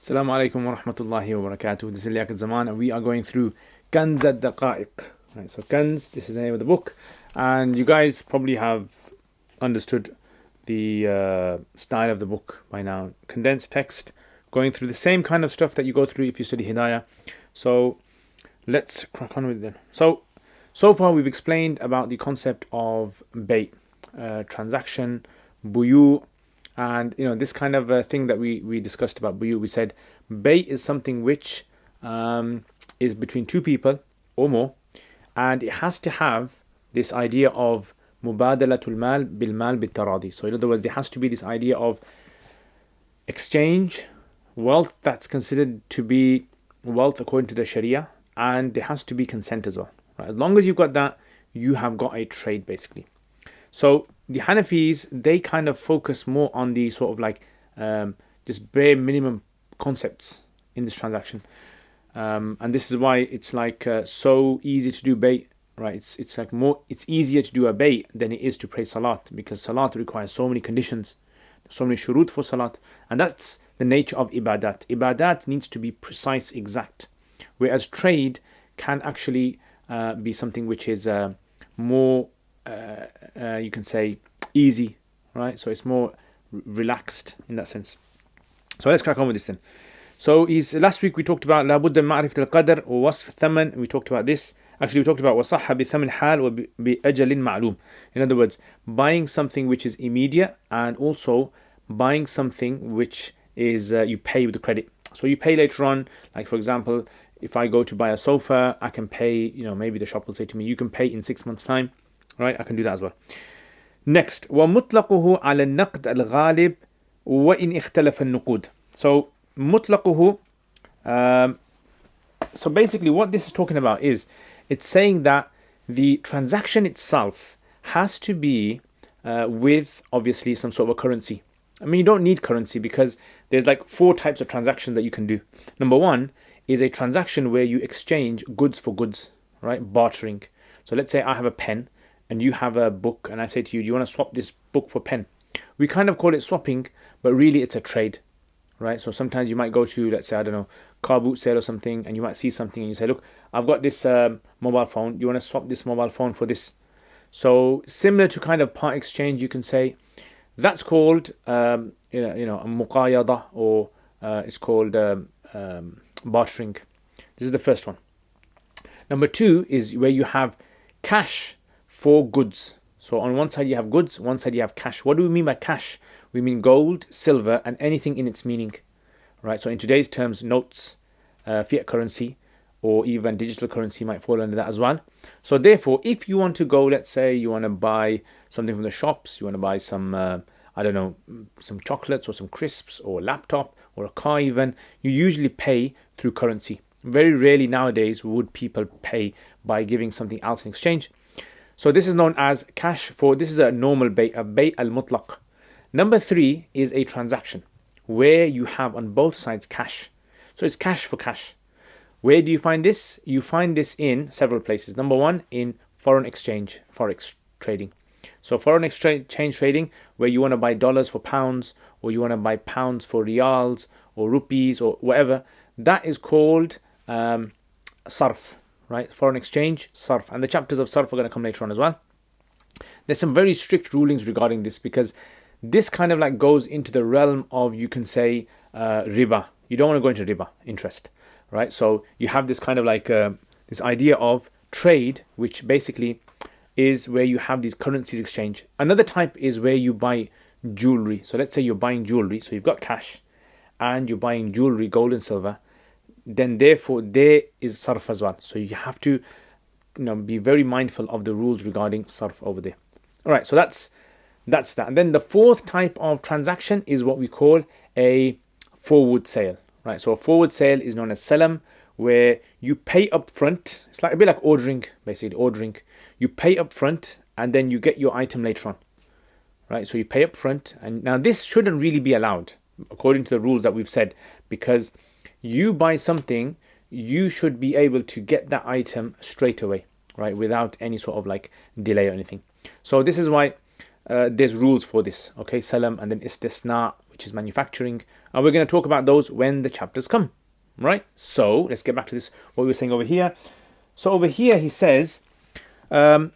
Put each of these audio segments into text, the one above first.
Assalamu alaikum wa rahmatullahi wa barakatuh. This is Liaquat and we are going through Kanz al-Daqaiq. Right, so Kanz, this is the name of the book, and you guys probably have understood the style of the book by now. Condensed text, going through the same kind of stuff that you go through if you study Hidayah. So let's crack on with it. So far we've explained about the concept of bay, transaction, Buyoo, and this kind of thing that we discussed about Buyoo. We said bay is something which is between two people or more, and it has to have this idea of mubadalatul mal bil mal bit taradi. So in other words, there has to be this idea of exchange wealth that's considered to be wealth according to the Sharia, and there has to be consent as well. Right? As long as you've got that, you have got a trade basically. So the Hanafis, they kind of focus more on the sort of like just bare minimum concepts in this transaction, and this is why it's like so easy to do bay. Right? It's easier to do a bay than it is to pray salat, because salat requires so many conditions, so many shurut for salat, and that's the nature of ibadat. Ibadat needs to be precise, exact, whereas trade can actually be something which is more you can say easy, right? So it's more relaxed in that sense. So let's crack on with this then. So last week we talked about لابد من معرفة القدر ووصف الثمن. We talked about this. Actually, we talked about وصح بثمن حال وبأجل معلوم. In other words, buying something which is immediate, and also buying something which is you pay with the credit. So you pay later on. Like for example, if I go to buy a sofa, I can pay. Maybe the shop will say to me, you can pay in 6 months' time. Right, I can do that as well. Next, ومطلقه على النقد الغالب وإن اختلف النقود. So مطلقه, so basically what this is talking about is, it's saying that the transaction itself has to be with obviously some sort of a currency. I mean, you don't need currency because there's like 4 types of transactions that you can do. Number 1 is a transaction where you exchange goods for goods, right? Bartering. So let's say I have a pen and you have a book, and I say to you, do you want to swap this book for pen? We kind of call it swapping, but really it's a trade, right? So sometimes you might go to, let's say, I don't know, car boot sale or something, and you might see something and you say, look, I've got this mobile phone. Do you want to swap this mobile phone for this? So similar to kind of part exchange, you can say that's called a muqayada, or it's called bartering. This is the first one. Number 2 is where you have cash for goods. So on one side you have goods, one side you have cash. What do we mean by cash? We mean gold, silver, and anything in its meaning, right? So in today's terms, notes, fiat currency, or even digital currency might fall under that as well. So therefore, if you want to go, let's say you want to buy something from the shops, you want to buy some, some chocolates or some crisps or a laptop or a car even, you usually pay through currency. Very rarely nowadays would people pay by giving something else in exchange. So this is known as cash for, this is a normal bay, a bay al-mutlaq. Number 3 is a transaction where you have on both sides cash. So it's cash for cash. Where do you find this? You find this in several places. Number 1, in foreign exchange, forex trading. So foreign exchange trading, where you want to buy dollars for pounds, or you want to buy pounds for riyals or rupees or whatever, that is called sarf. Right, foreign exchange, sarf, and the chapters of sarf are going to come later on as well. There's some very strict rulings regarding this, because this kind of like goes into the realm of, you can say, riba. You don't want to go into riba, interest, right? So you have this kind of like this idea of trade, which basically is where you have these currencies exchange. Another type is where you buy jewelry. So let's say you're buying jewelry, so you've got cash and you're buying jewelry, gold and silver. Then therefore there is sarf as well. So you have to be very mindful of the rules regarding sarf over there. Alright, so that's that. And then the 4th type of transaction is what we call a forward sale. Right, so a forward sale is known as salam, where you pay up front. It's like a bit like ordering, basically ordering. You pay up front and then you get your item later on. Right, so you pay up front, and now this shouldn't really be allowed according to the rules that we've said, because you buy something, you should be able to get that item straight away, right, without any sort of like delay or anything. So this is why there's rules for this, okay, salam, and then istisna, which is manufacturing. And we're going to talk about those when the chapters come. Right? So let's get back to this, what we were saying over here. So over here he says, وَمُطْلَقُهُ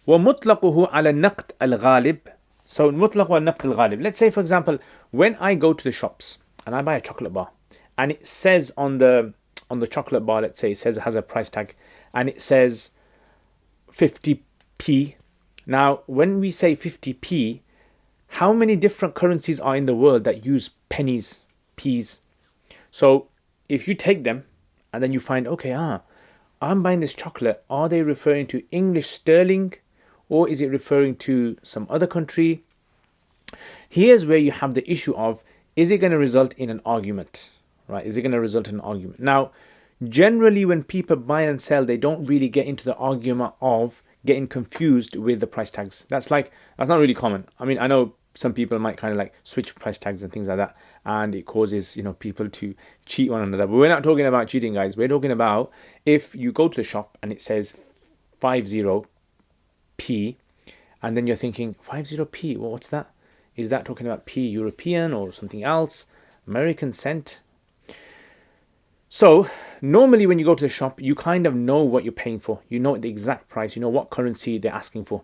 عَلَى النَّقْدِ الْغَالِبِ. So مُطْلَقُ النَّقْدِ الْغَالِبِ. Let's say, for example, when I go to the shops and I buy a chocolate bar, and it says on the chocolate bar, let's say it says it has a price tag, and it says 50p. Now, when we say 50p, how many different currencies are in the world that use pennies, p's? So if you take them and then you find, okay, I'm buying this chocolate, are they referring to English sterling, or is it referring to some other country? Here's where you have the issue of, is it going to result in an argument? Right? Is it going to result in an argument? Now, generally when people buy and sell, they don't really get into the argument of getting confused with the price tags. That's not really common. I mean, I know some people might kind of like switch price tags and things like that, and it causes, people to cheat one another. But we're not talking about cheating, guys. We're talking about if you go to the shop and it says 50p, and then you're thinking 50p, well, what's that? Is that talking about p European or something else? American cent? So normally when you go to the shop, you kind of know what you're paying for. You know the exact price. You know what currency they're asking for.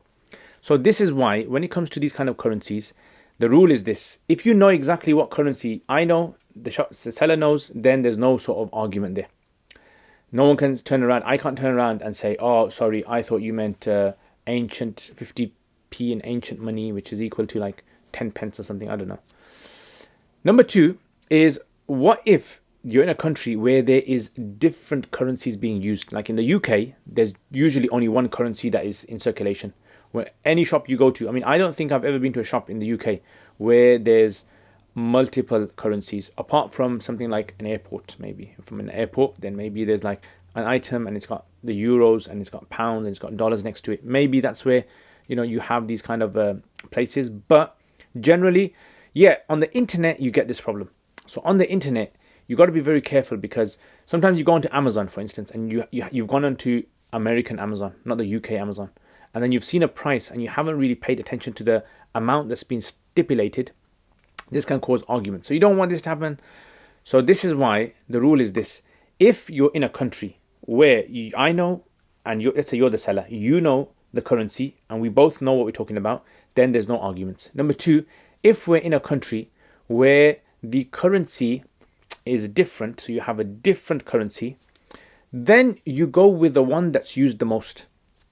So this is why when it comes to these kind of currencies, the rule is this: if you know exactly what currency I know, the seller knows, then there's no sort of argument there. No one can turn around. I can't turn around and say, oh, sorry, I thought you meant ancient 50p in ancient money, which is equal to like 10 pence or something. I don't know. Number two is, what if you're in a country where there is different currencies being used? Like in the UK, there's usually only one currency that is in circulation. Where any shop you go to, I mean, I don't think I've ever been to a shop in the UK where there's multiple currencies, apart from something like an airport. Maybe from an airport, then maybe there's like an item and it's got the euros and it's got pounds and it's got dollars next to it. Maybe that's where you have these kind of places. But generally, yeah, on the internet you get this problem. So on the internet, you got to be very careful, because sometimes you go onto Amazon, for instance, and you've gone onto American Amazon, not the UK Amazon, and then you've seen a price and you haven't really paid attention to the amount that's been stipulated. This can cause arguments. So you don't want this to happen. So this is why the rule is this: if you're in a country where I know, and let's say you're the seller, you know the currency, and we both know what we're talking about, then there's no arguments. Number two, if we're in a country where the currency is different, so you have a different currency, then you go with the one that's used the most.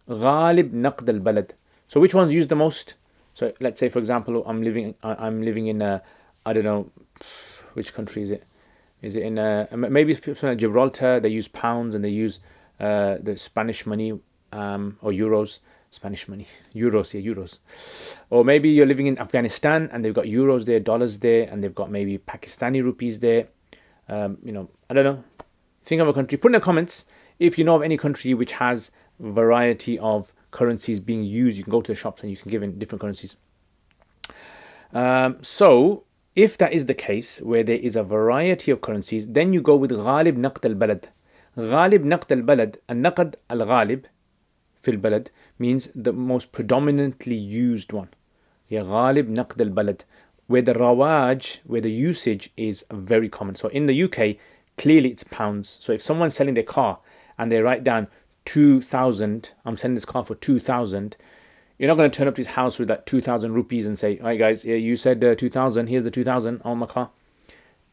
غالب نقد البلد. So which one's used the most? So let's say, for example, I'm living in I don't know, which country is it? Is it in maybe it's like Gibraltar? They use pounds and they use the Spanish money or euros. Spanish money, euros, yeah, euros. Or maybe you're living in Afghanistan and they've got euros there, dollars there, and they've got maybe Pakistani rupees there. I don't know. Think of a country. Put in the comments if you know of any country which has variety of currencies being used. You can go to the shops and you can give in different currencies. So if that is the case, where there is a variety of currencies, then you go with غالب نقد البلد. غالب نقد البلد. النقد الغالب في البلد means the most predominantly used one. Yeah, غالب نقد البلد, where the rawaj, where the usage is very common. So in the UK, clearly it's pounds. So if someone's selling their car and they write down 2,000, I'm selling this car for 2,000, you're not going to turn up to his house with that 2,000 rupees and say, all right guys, yeah, you said 2,000, here's the 2,000 on my car.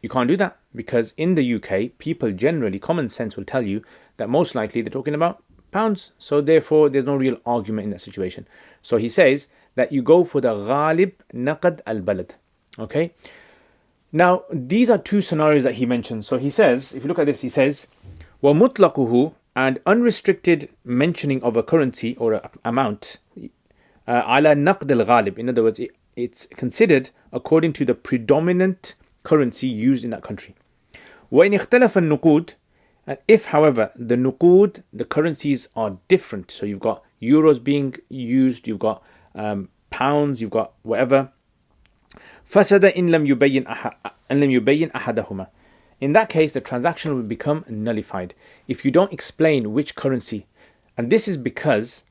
You can't do that, because in the UK, people generally, common sense will tell you that most likely they're talking about pounds. So therefore, there's no real argument in that situation. So he says that you go for the ghalib naqad al-balad. Okay. Now, these are two scenarios that he mentions. So he says, if you look at this, he says, وَمُطْلَقُهُ, and unrestricted mentioning of a currency or an amount, ala naqd al-ghalib. In other words, it's considered according to the predominant currency used in that country. وَإِنْ اخْتَلَفَ النُّقُودِ, and if, however, the nuqud, the currencies are different, so you've got euros being used, you've got pounds, you've got whatever, فَسَدَ إِنْ لَمْ يُبَيِّنْ أَحَدَهُمَا. In that case, the transaction will become nullified if you don't explain which currency. And this is because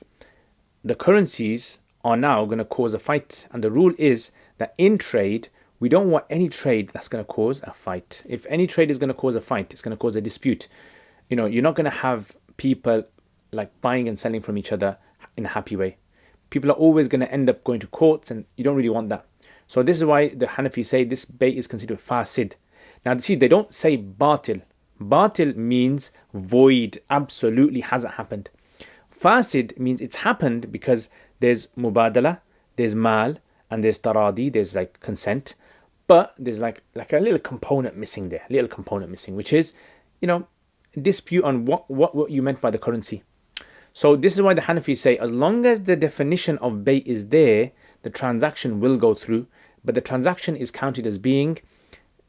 the currencies are now going to cause a fight. And the rule is that in trade, we don't want any trade that's going to cause a fight. If any trade is going to cause a fight, it's going to cause a dispute. You're not going to have people like buying and selling from each other in a happy way. People are always going to end up going to courts, and you don't really want that. So this is why the Hanafi say this bay is considered fasid. Now see, they don't say batil. Batil means void, absolutely hasn't happened. Fasid means it's happened because there's mubadala, there's mal, and there's taradi, there's like consent, but there's like a little component missing there, which is, dispute on what you meant by the currency. So this is why the Hanafis say, as long as the definition of bay is there, the transaction will go through, but the transaction is counted as being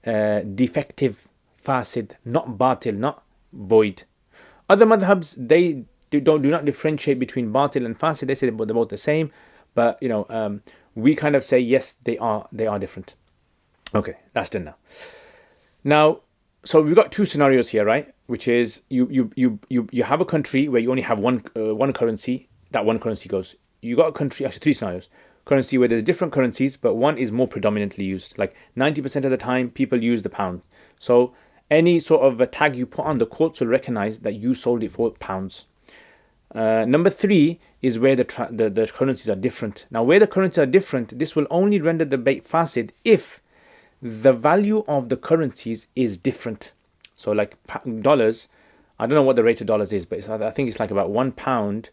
defective, fasid, not batil, not void. Other madhabs, they do not differentiate between batil and fasid. They say they're both the same, but we kind of say yes, they are different. Okay, that's done now. Now, so we've got two scenarios here, right? Which is you have a country where you only have one currency. That one currency goes. You got a country, actually three scenarios. Currency where there's different currencies, but one is more predominantly used. Like 90% of the time, people use the pound. So any sort of a tag you put on, the courts will recognize that you sold it for pounds. Number three is where the currencies are different. Now, where the currencies are different, this will only render the bay fasid if the value of the currencies is different. So like dollars, I don't know what the rate of dollars is, but I think it's like about £1.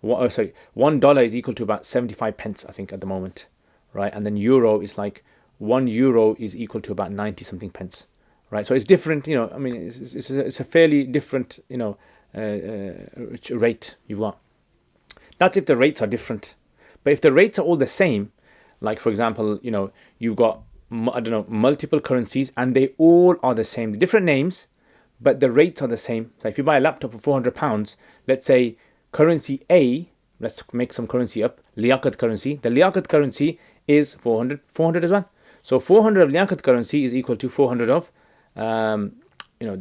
$1 is equal to about 75 pence, I think, at the moment, right? And then euro is like €1 is equal to about 90 something pence, right? So it's different, I mean, it's a fairly different, rate you've got. That's if the rates are different. But if the rates are all the same, like for example, you've got, multiple currencies and they all are the same, different names, but the rates are the same. So if you buy a laptop for £400, let's say currency A, let's make some currency up, Liaquat currency. The Liaquat currency is 400 as well. So 400 of Liaquat currency is equal to 400 of,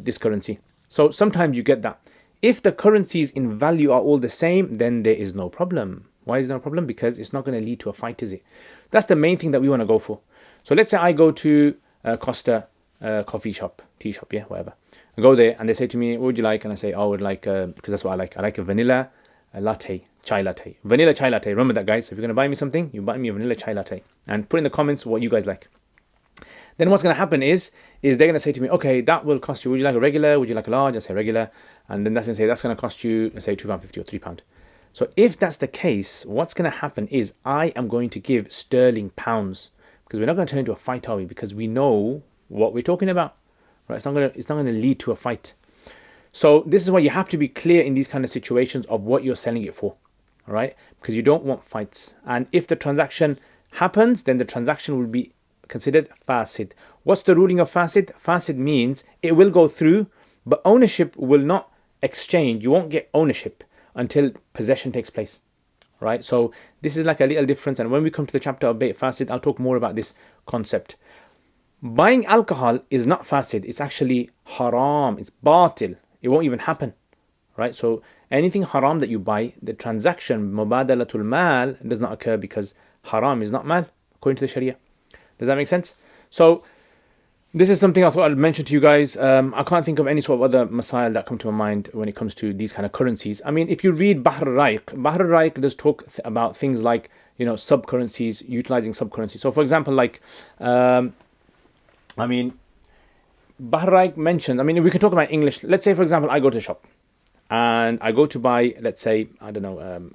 this currency. So sometimes you get that. If the currencies in value are all the same, then there is no problem. Why is there no problem? Because it's not going to lead to a fight, is it? That's the main thing that we want to go for. So let's say I go to Costa coffee shop, tea shop, whatever. I go there and they say to me, what would you like? And I say, I would like, because that's what I like. I like a vanilla latte, chai latte. Vanilla chai latte. Remember that, guys. So if you're going to buy me something, you buy me a vanilla chai latte. And put in the comments what you guys like. Then what's going to happen is they're going to say to me, okay, that will cost you, would you like a regular? Would you like a large? I say regular. And then that's going to say, that's going to cost you, let's say £2.50 or £3. So if that's the case, what's going to happen is I am going to give sterling pounds, because we're not going to turn into a fight, are we? Because we know what we're talking about, right? It's not going to lead to a fight. So this is why you have to be clear in these kind of situations of what you're selling it for, all right? Because you don't want fights. And if the transaction happens, then the transaction will be considered fasid. What's the ruling of fasid? Fasid means it will go through, but ownership will not exchange. You won't get ownership until possession takes place, right? So this is like a little difference. And when we come to the chapter of bay' fasid, I'll talk more about this concept. Buying alcohol is not fasid. It's actually haram. It's batil. It won't even happen, right? So anything haram that you buy, the transaction mubadalatul mal does not occur because haram is not mal according to the Sharia. Does that make sense? So this is something I thought I'd mention to you guys. I can't think of any sort of other masail that come to my mind when it comes to these kind of currencies. I mean, if you read Bahr al-Raiq does talk about things like, sub-currencies, utilizing sub-currencies. So for example, like, Bahr al-Raiq mentions, we can talk about English. Let's say, for example, I go to a shop and I go to buy, let's say, a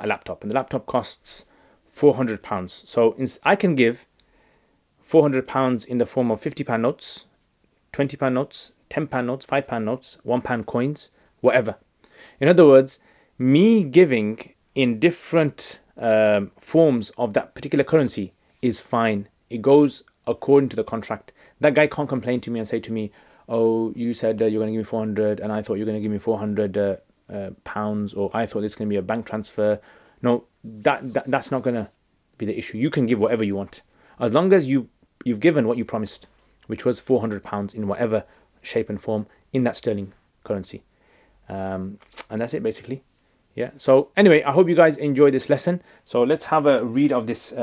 laptop, and the laptop costs £400. So I can give £400 in the form of £50 notes, £20 notes, £10 notes, £5 notes, £1 coins, whatever. In other words, me giving in different forms of that particular currency is fine. It goes according to the contract. That guy can't complain to me and say to me, oh, you said you're going to give me 400 and I thought you were going to give me 400 pounds, or I thought this is going to be a bank transfer. No, that's not going to be the issue. You can give whatever you want, as long as you've given what you promised, which was £400 in whatever shape and form in that sterling currency. And that's it basically. Yeah. So anyway, I hope you guys enjoy this lesson. So let's have a read of this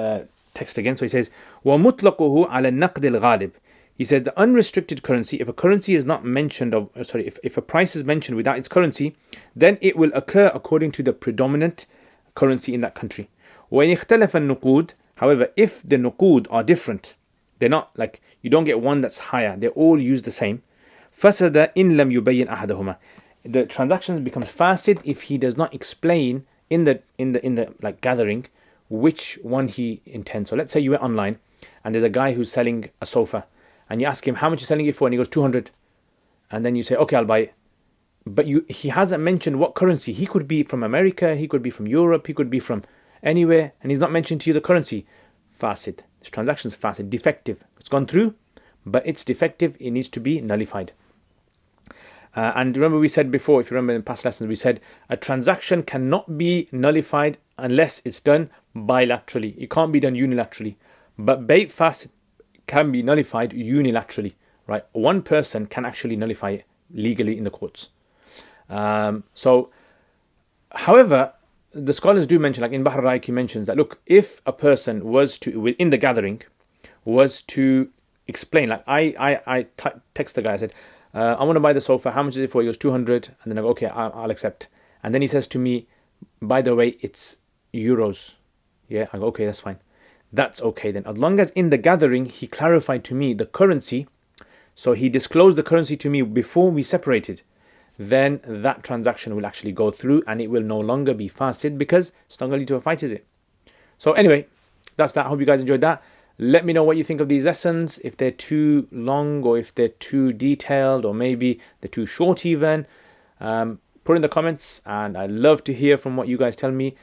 text again. So he says, وَمُطْلَقُهُ عَلَى النَّقْدِ الْغَالِبِ. He said the unrestricted currency, if a currency is not mentioned, if a price is mentioned without its currency, then it will occur according to the predominant currency in that country. وَإِنِ اخْتَلَفَ النُّقُودِ. However, if the nuqud are different, they're not like, you don't get one that's higher, they all use the same. فَسَدَ إِن لَمْ يُبَيِّنْ أَحَدَهُمَا. The transactions become fasid if he does not explain in the like gathering which one he intends. So let's say you went online and there's a guy who's selling a sofa, and you ask him how much you're selling it for, and he goes 200, and then you say, okay, I'll buy it. But he hasn't mentioned what currency. He could be from America, he could be from Europe, he could be from anywhere, and he's not mentioned to you the currency. Fasid. This transaction is fasid, defective. It's gone through, but it's defective. It needs to be nullified. And remember, we said before, if you remember in past lessons, we said a transaction cannot be nullified unless it's done bilaterally. It can't be done unilaterally. But bay' fasid can be nullified unilaterally, right? One person can actually nullify it legally in the courts. However, the scholars do mention, like in Bahr al-Ra'iq, he mentions that, look, if a person was to, in the gathering, was to explain, like I text the guy, I said, I want to buy the sofa, how much is it for? He goes 200, and then I go, okay, I'll accept. And then he says to me, by the way, it's euros. Yeah, I go, okay, that's fine. That's okay then. As long as in the gathering, he clarified to me the currency, so he disclosed the currency to me before we separated, then that transaction will actually go through and it will no longer be fasid because it's not going to lead to a fight, is it? So anyway, that's that. I hope you guys enjoyed that. Let me know what you think of these lessons, if they're too long or if they're too detailed or maybe they're too short even. Put in the comments, and I love to hear from what you guys tell me.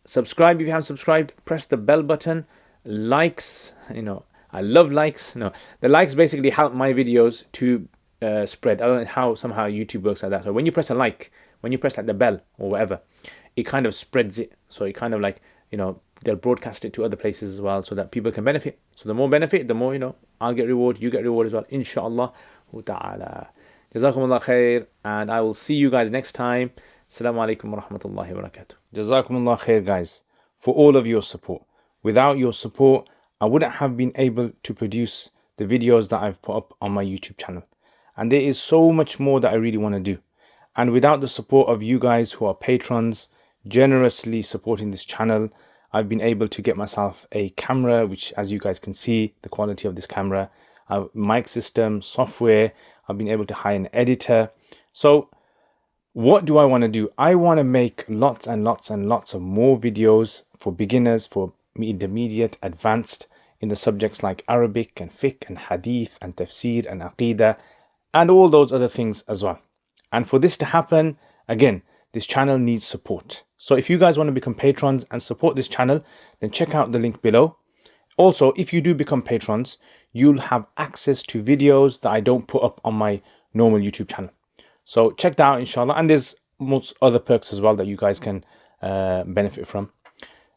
Subscribe if you haven't subscribed. Press the bell button. Likes, I love likes. The likes basically help my videos to spread. I don't know how somehow YouTube works like that. So when you press a like, when you press like the bell or whatever, it kind of spreads it. So it kind of like, they'll broadcast it to other places as well so that people can benefit. So the more benefit, the more, I'll get reward, you get reward as well, inshallah ta'ala. Jazakumullah khair, and I will see you guys next time. Assalamu alaikum wa rahmatullahi wa barakatuh. Jazakumullah khair, guys, for all of your support. Without your support, I wouldn't have been able to produce the videos that I've put up on my YouTube channel. And there is so much more that I really want to do. And without the support of you guys who are patrons, generously supporting this channel, I've been able to get myself a camera, which, as you guys can see, the quality of this camera, a mic system, software. I've been able to hire an editor. So what do I want to do? I want to make lots and lots and lots of more videos for beginners, for intermediate, advanced in the subjects like Arabic and fiqh and hadith and tafsir and aqidah and all those other things as well. And for this to happen, again, this channel needs support. So if you guys want to become patrons and support this channel, then check out the link below. Also, if you do become patrons, you'll have access to videos that I don't put up on my normal YouTube channel. So check that out, inshallah. And there's most other perks as well that you guys can benefit from.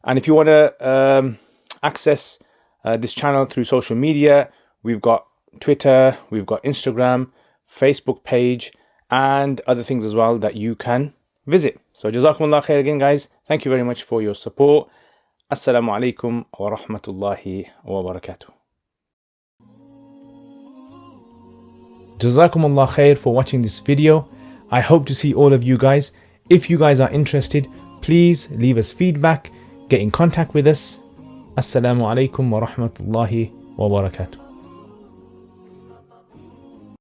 And if you want to access this channel through social media, we've got Twitter, we've got Instagram, Facebook page, and other things as well that you can visit. So Jazakumullah khair again, guys. Thank you very much for your support. Assalamu alaikum wa rahmatullahi wa barakatuh. Jazakumullah khair for watching this video. I hope to see all of you guys. If you guys are interested, please leave us feedback, get in contact with us. Assalamu alaikum wa rahmatullahi wa barakatuh.